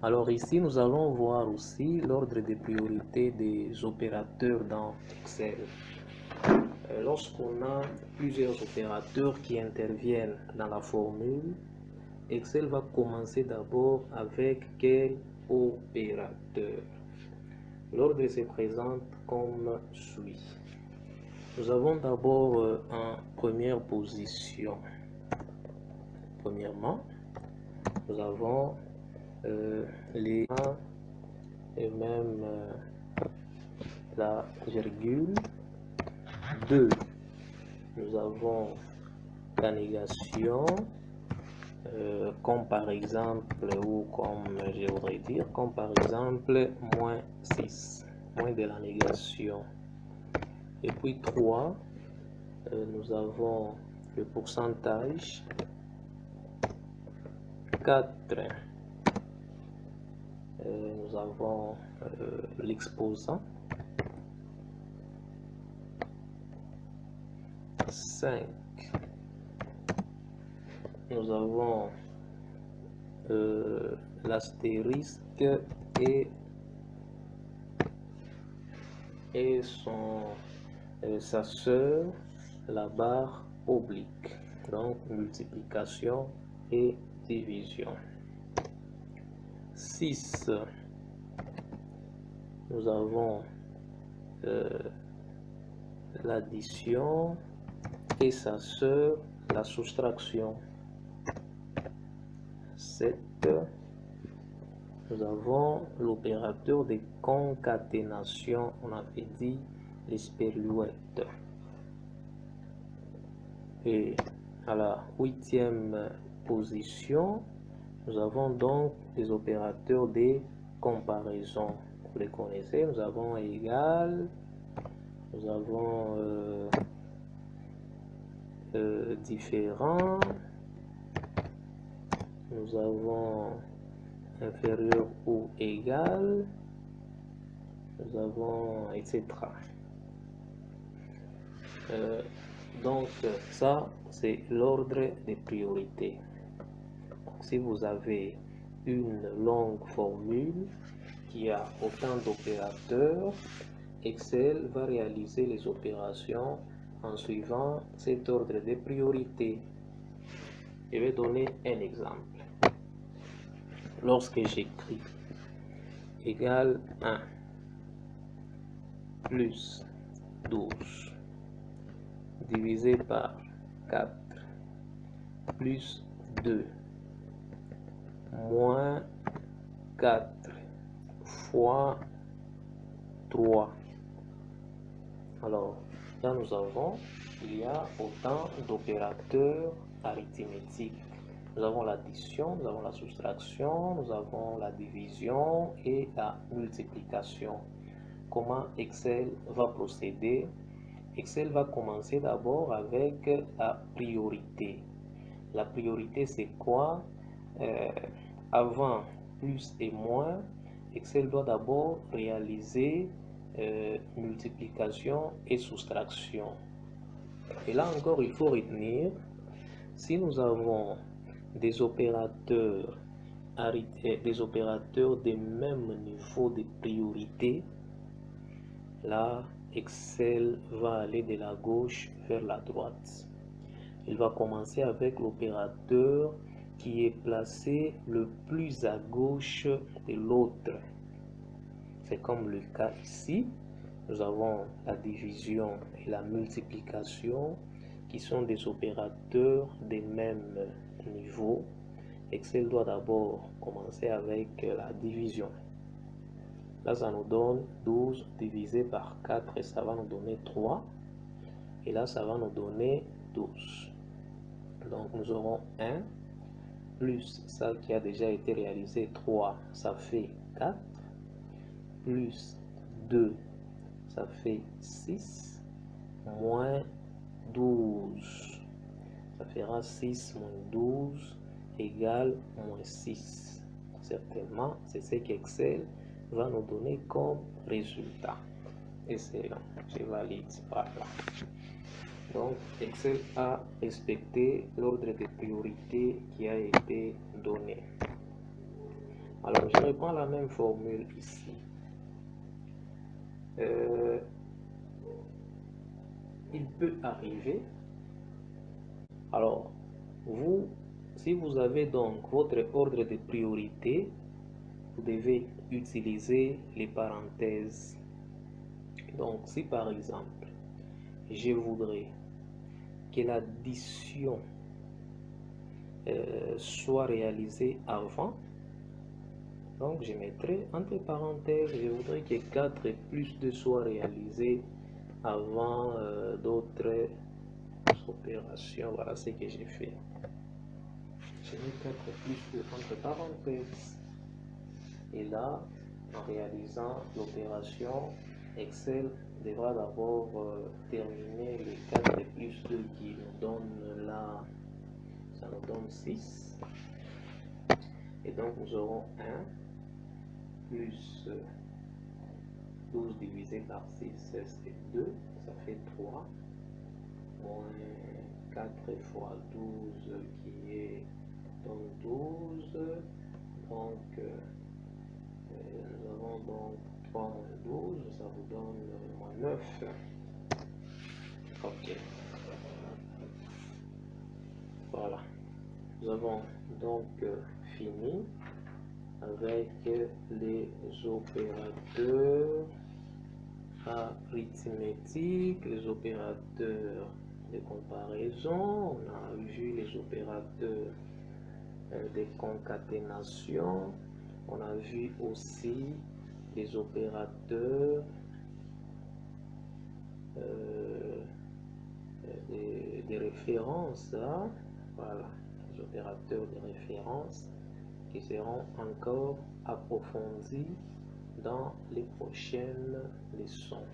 Alors ici, nous allons voir aussi l'ordre des priorités des opérateurs dans Excel. Lorsqu'on a plusieurs opérateurs qui interviennent dans la formule, Excel va commencer d'abord avec quel opérateur? L'ordre se présente comme suit. Nous avons d'abord en première position. Premièrement, nous avons les 1 et même la virgule. 2, nous avons la négation, comme par exemple, ou comme je voudrais dire, comme par exemple moins 6, moins de la négation. Et puis 3, nous avons le pourcentage. 4, nous avons l'exposant. 5, nous avons l'astérisque et sa sœur, la barre oblique, donc multiplication et division. 6, nous avons l'addition et sa sœur, la soustraction. 7, nous avons l'opérateur de concaténation, on avait dit l'espeluette. Et à la 8e position, nous avons donc les opérateurs de comparaison. Vous les connaissez, nous avons égal, nous avons différent, nous avons inférieur ou égal, nous avons etc. Donc ça c'est l'ordre des priorités. Si vous avez une longue formule qui a autant d'opérateurs, Excel va réaliser les opérations en suivant cet ordre de priorité. Je vais donner un exemple. Lorsque j'écris égal 1 plus 12 divisé par 4 plus 2 moins 4 fois 3. Alors, là nous avons, il y a autant d'opérateurs arithmétiques. Nous avons l'addition, nous avons la soustraction, nous avons la division et la multiplication. Comment Excel va procéder? Excel va commencer d'abord avec la priorité. La priorité, c'est quoi? Avant plus et moins, Excel doit d'abord réaliser multiplication et soustraction. Et là encore, il faut retenir, si nous avons des opérateurs de même niveau de priorité, là, Excel va aller de la gauche vers la droite. Il va commencer avec l'opérateur qui est placé le plus à gauche de l'autre. C'est comme le cas ici. Nous avons la division et la multiplication qui sont des opérateurs de même niveau. Excel doit d'abord commencer avec la division. Là, ça nous donne 12 divisé par 4 et ça va nous donner 3. Et là, ça va nous donner 12. Donc, nous aurons 1 plus ça qui a déjà été réalisé, 3, ça fait 4. Plus 2, ça fait 6. Moins 12. Ça fera 6 moins 12 égale moins 6. Certainement, c'est ce qu'Excel va nous donner comme résultat. Excellent, je valide par là. Donc, Excel a respecté l'ordre de priorité qui a été donné. Alors, je reprends la même formule ici. Il peut arriver. Alors, si vous avez donc votre ordre de priorité, vous devez utiliser les parenthèses. Donc, si par exemple, je voudrais que l'addition soit réalisée avant, donc je mettrai entre parenthèses, je voudrais que 4 plus 2 soit réalisé avant d'autres opérations. Voilà ce que j'ai fait. Je mets 4 plus 2 entre parenthèses. Et là, en réalisant l'opération, Excel devra d'abord terminer les 4 plus 2 qui nous donne là, ça nous donne 6. Et donc nous aurons 1 plus 12 divisé par 6, c'est 2, ça fait 3, moins 4 fois 12 qui est donc 12, donc nous avons donc 3 moins 12, ça vous donne moins 9. Ok. Voilà. Nous avons donc fini avec les opérateurs arithmétiques, les opérateurs de comparaison. On a vu les opérateurs de concaténation. On a vu aussi les opérateurs des références. Hein? Voilà, les opérateurs de référence qui seront encore approfondis dans les prochaines leçons.